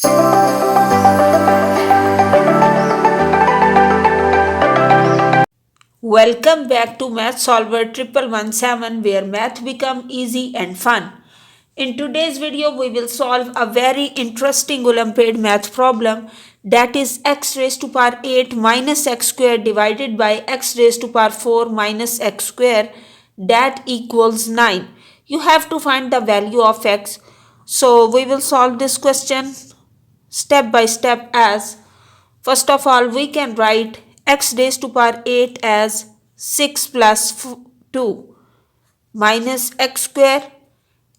Welcome back to Math Solver 1117, where math become easy and fun. In today's video, we will solve a very interesting Olympiad math problem, that is x raised to power 8 minus x square divided by x raised to power 4 minus x square, that equals 9. You have to find the value of x. So we will solve this question step by step. As first of all, we can write x raised to power 8 as 6 plus 2 minus x square,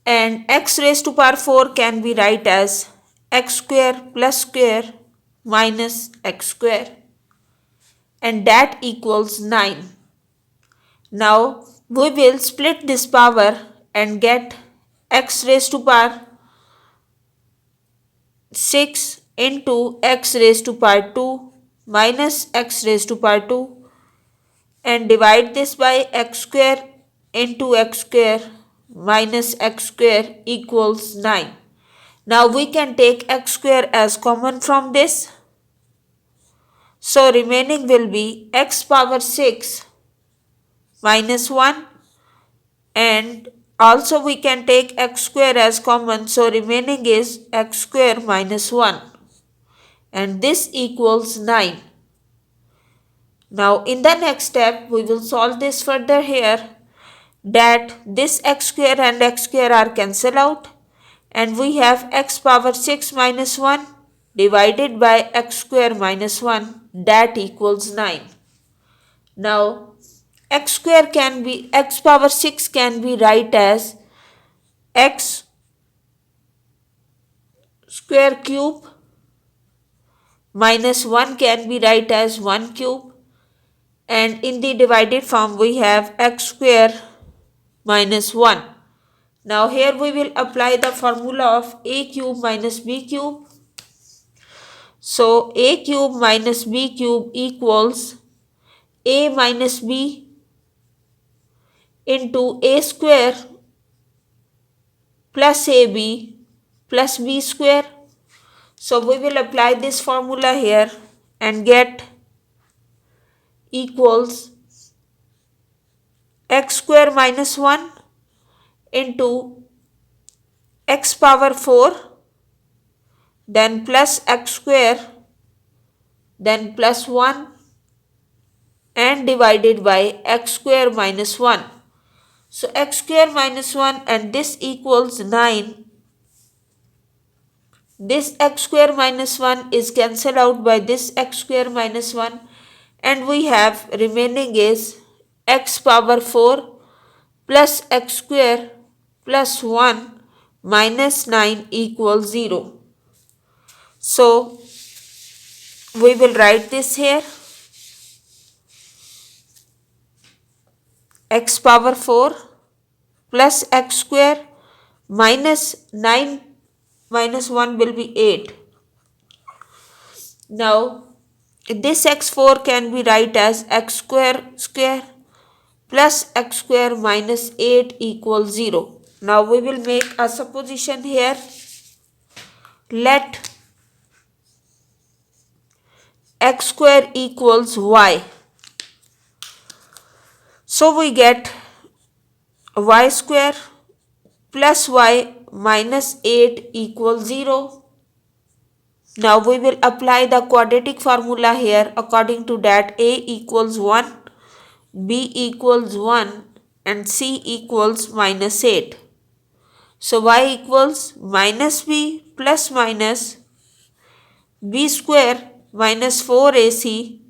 and x raised to power 4 can be write as x square plus square minus x square, and that equals 9. Now we will split this power and get x raised to power 6 into x raised to power 2 minus x raised to power 2, and divide this by x square into x square minus x square equals 9. Now we can take x square as common from this. So remaining will be x power 6 minus 1, and also we can take x square as common, so remaining is x square minus 1, and this equals 9. Now in the next step we will solve this further here, that this x square and x square are cancelled out, and we have x power 6 minus 1 divided by x square minus 1, that equals 9. Now x power 6 can be write as x square cube minus 1 can be write as 1 cube, and in the divided form we have x square minus 1. Now here we will apply the formula of a cube minus b cube. So a cube minus b cube equals a minus b into a square plus ab plus b square. So we will apply this formula here and get equals x square minus 1 into x power 4, then plus x square, then plus 1, and divided by x square minus 1. So x square minus 1, and this equals 9. This x square minus 1 is cancelled out by this x square minus 1, and we have remaining is x power 4 plus x square plus 1 minus 9 equals 0. So we will write this here, x power 4 plus x square minus 9 minus 1 will be 8. Now this x4 can be write as x square plus x square minus 8 equals 0. Now we will make a supposition here. Let x square equals y. So we get y square plus y minus 8 equals 0. Now we will apply the quadratic formula here. According to that, a equals 1, b equals 1, and c equals minus 8. So y equals minus b plus minus b square minus 4ac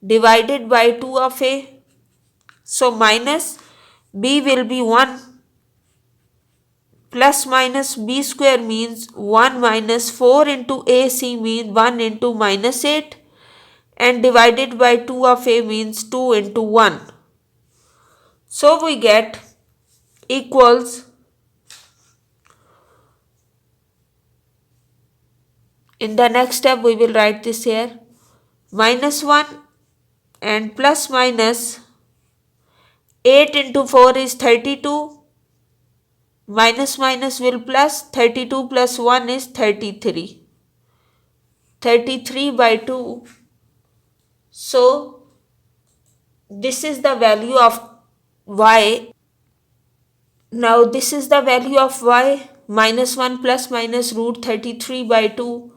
divided by 2 of a. So minus b will be 1 plus minus b square means 1 minus 4 into ac means 1 into minus 8, and divided by 2 of a means 2 into 1. So we get equals, in the next step we will write this here, minus 1 and plus minus 8 into 4 is 32, minus minus will plus, 32 plus 1 is 33. 33 by 2. So this is the value of y. Now this is the value of y, minus 1 plus minus root 33 by 2.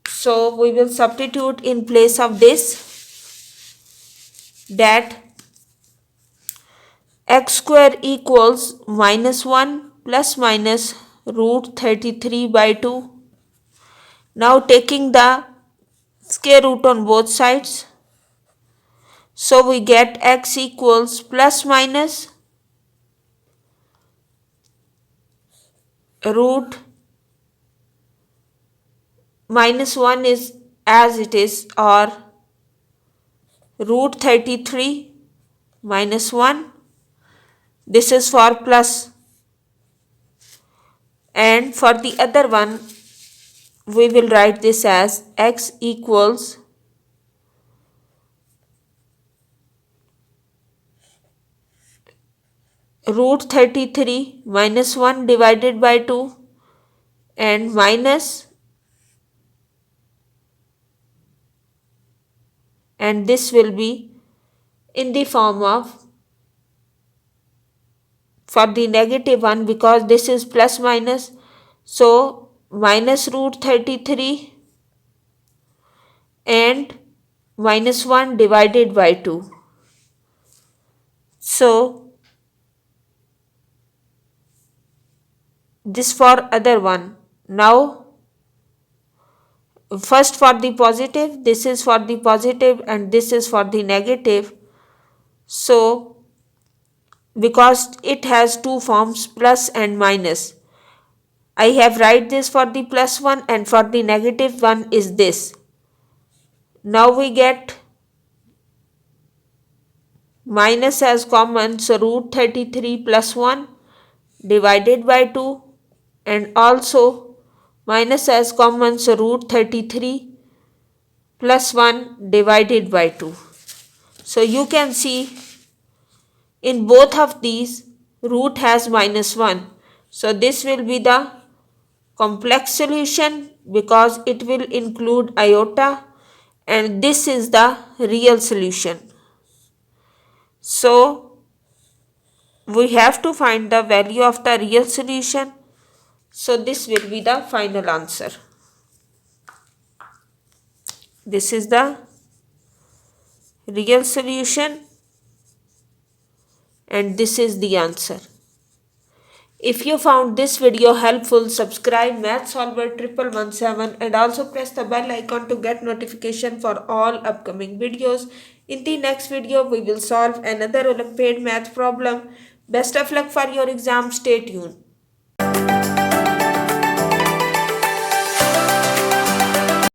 So we will substitute in place of this that x square equals minus 1 plus minus root 33 by 2. Now taking the square root on both sides. So we get x equals plus minus root minus 1 is as it is, or root 33 minus 1. This is for plus. And for the other one, we will write this as x equals root 33 minus 1 divided by 2 and minus, and this will be in the form of, for the negative one, because this is plus minus, so minus root 33 and minus 1 divided by 2. So this for other one. Now first for the positive, this is for the positive and this is for the negative. So because it has two forms, plus and minus, I have write this for the plus one and for the negative one is this. Now we get minus as common, so root 33 plus 1 divided by 2, and also minus as common, so root 33 plus 1 divided by 2. So you can see in both of these root has minus 1. So this will be the complex solution because it will include iota, and this is the real solution. So we have to find the value of the real solution. So this will be the final answer. This is the real solution and this is the answer. If you found this video helpful, subscribe Math Solver 1117 and also press the bell icon to get notification for all upcoming videos. In the next video, we will solve another Olympiad math problem. Best of luck for your exam. Stay tuned.